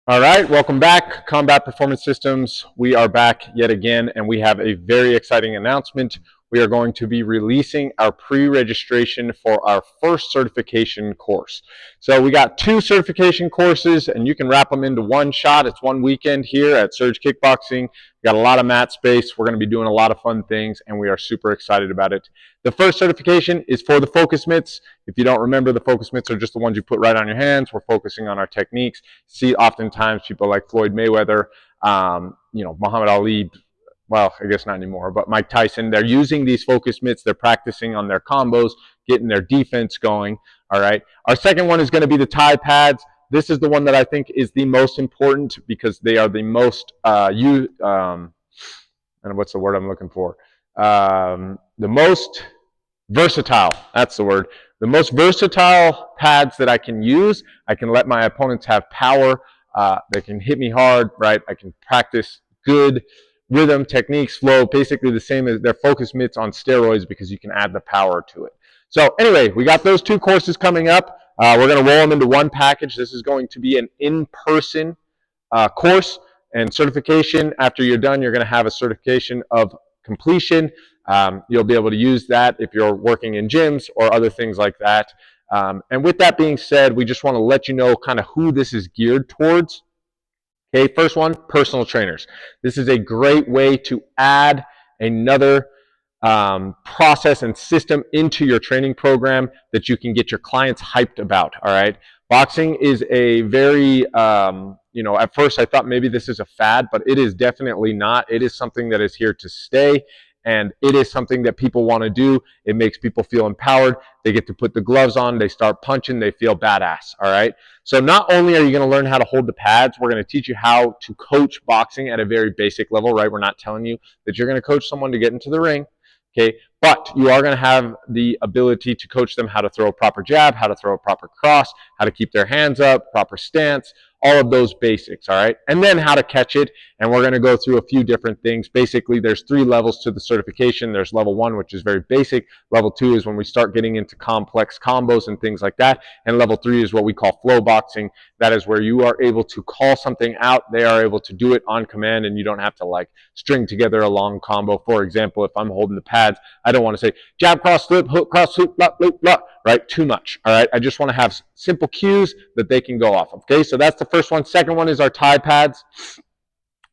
All right, welcome back, Combat Performance Systems. We are back yet again, and we have a very exciting announcement. We are going to be releasing our pre-registration for our first certification course. So we got 2 certification courses, and you can wrap them into one shot. It's one weekend here at Surge Kickboxing. We got a lot of mat space. We're going to be doing a lot of fun things, and we are super excited about it. The first certification is for the focus mitts. If you don't remember, the focus mitts are just the ones you put right on your hands. We're focusing on our techniques. See, oftentimes people like Floyd Mayweather, Muhammad Ali, well, I guess not anymore, but Mike Tyson, they're using these focus mitts. They're practicing on their combos, getting their defense going. All right. Our second one is going to be the Thai pads. This is the one that I think is the most important because they are the most and what's the word I'm looking for? The most versatile. That's the word. The most versatile pads that I can use. I can let my opponents have power. They can hit me hard, right? I can practice good rhythm, techniques, flow, basically the same as their focus mitts on steroids because you can add the power to it. So anyway, we got those 2 courses coming up. We're going to roll them into one package. This is going to be an in-person course and certification. After you're done, you're going to have a certification of completion. You'll be able to use that if you're working in gyms or other things like that. And with that being said, we just want to let you know kind of who this is geared towards. Okay, first one, personal trainers. This is a great way to add another process and system into your training program that you can get your clients hyped about, all right? Boxing is a very, at first I thought maybe this is a fad, but it is definitely not. It is something that is here to stay. And it is something that people want to do. It makes people feel empowered. They get to put the gloves on. They start punching. They feel badass, all right? So not only are you going to learn how to hold the pads, we're going to teach you how to coach boxing at a very basic level, right? We're not telling you that you're going to coach someone to get into the ring, okay? But you are going to have the ability to coach them how to throw a proper jab, how to throw a proper cross, how to keep their hands up, proper stance, all of those basics, all right? And then how to catch it, and we're going to go through a few different things. Basically, there's 3 levels to the certification. There's level 1, which is very basic. Level 2 is when we start getting into complex combos and things like that. And level 3 is what we call flow boxing. That is where you are able to call something out. They are able to do it on command, and you don't have to like string together a long combo. For example, if I'm holding the pads, I don't want to say jab, cross, flip, hook, cross, hook, blah, blah, blah, right? Too much, all right? I just want to have simple cues that they can go off of, okay? So that's the first one. Second one is our Thai pads,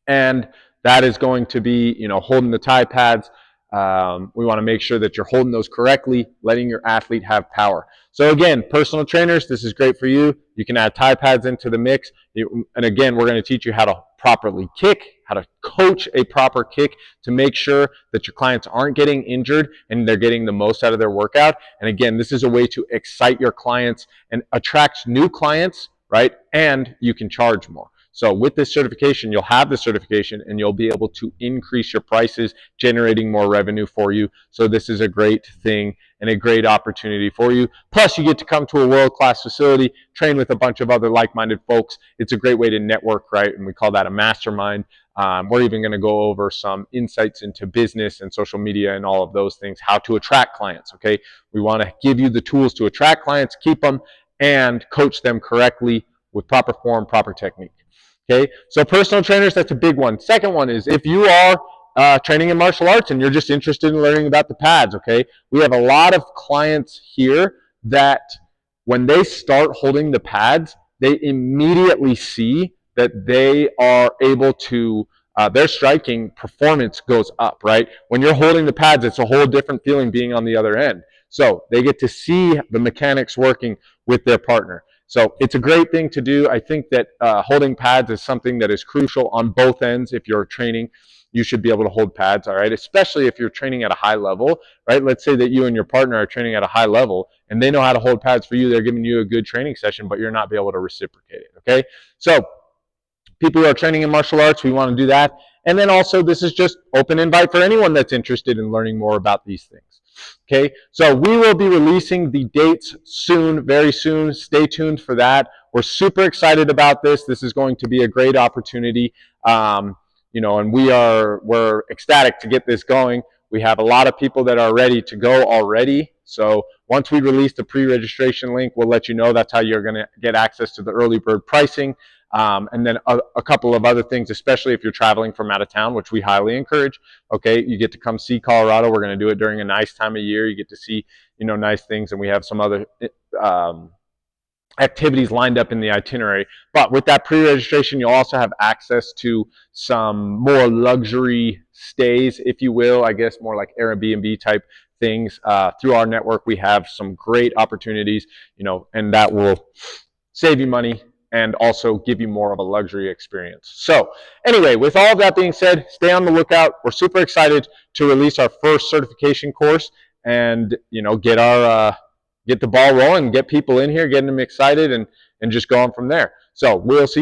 and that is going to be, holding the Thai pads. We want to make sure that you're holding those correctly, letting your athlete have power. So again, personal trainers, this is great for you. You can add Thai pads into the mix. And again, we're going to teach you how to properly kick, how to coach a proper kick to make sure that your clients aren't getting injured and they're getting the most out of their workout. And again, this is a way to excite your clients and attract new clients, right? And you can charge more. So with this certification, you'll have the certification and you'll be able to increase your prices, generating more revenue for you. So this is a great thing and a great opportunity for you. Plus, you get to come to a world-class facility, train with a bunch of other like-minded folks. It's a great way to network, right? And we call that a mastermind. We're even going to go over some insights into business and social media and all of those things, how to attract clients, okay? We want to give you the tools to attract clients, keep them, and coach them correctly with proper form, proper technique. Okay, so personal trainers, that's a big one. Second one is if you are training in martial arts and you're just interested in learning about the pads, okay, we have a lot of clients here that when they start holding the pads, they immediately see that they are able to, their striking performance goes up, right? When you're holding the pads, it's a whole different feeling being on the other end. So they get to see the mechanics working with their partner. So it's a great thing to do. I think that holding pads is something that is crucial on both ends. If you're training, you should be able to hold pads, all right? Especially if you're training at a high level, right? Let's say that you and your partner are training at a high level and they know how to hold pads for you. They're giving you a good training session, but you're not be able to reciprocate it, okay? So people who are training in martial arts, we want to do that. And then also this is just open invite for anyone that's interested in learning more about these things. Okay, so we will be releasing the dates soon, very soon. Stay tuned for that. We're super excited about this. This is going to be a great opportunity, and we're ecstatic to get this going. We have a lot of people that are ready to go already. So once we release the pre-registration link, we'll let you know. That's how you're going to get access to the early bird pricing. And then a couple of other things, especially if you're traveling from out of town, which we highly encourage. Okay, you get to come see Colorado. We're going to do it during a nice time of year. You get to see, nice things, and we have some other activities lined up in the itinerary. But with that pre-registration, you'll also have access to some more luxury stays, if you will, I guess more like Airbnb type things. Through our network, we have some great opportunities, and that will save you money and also give you more of a luxury experience. So anyway, with all of that being said, stay on the lookout. We're super excited to release our first certification course and, get the ball rolling, get people in here, getting them excited, and just going from there. So we'll see you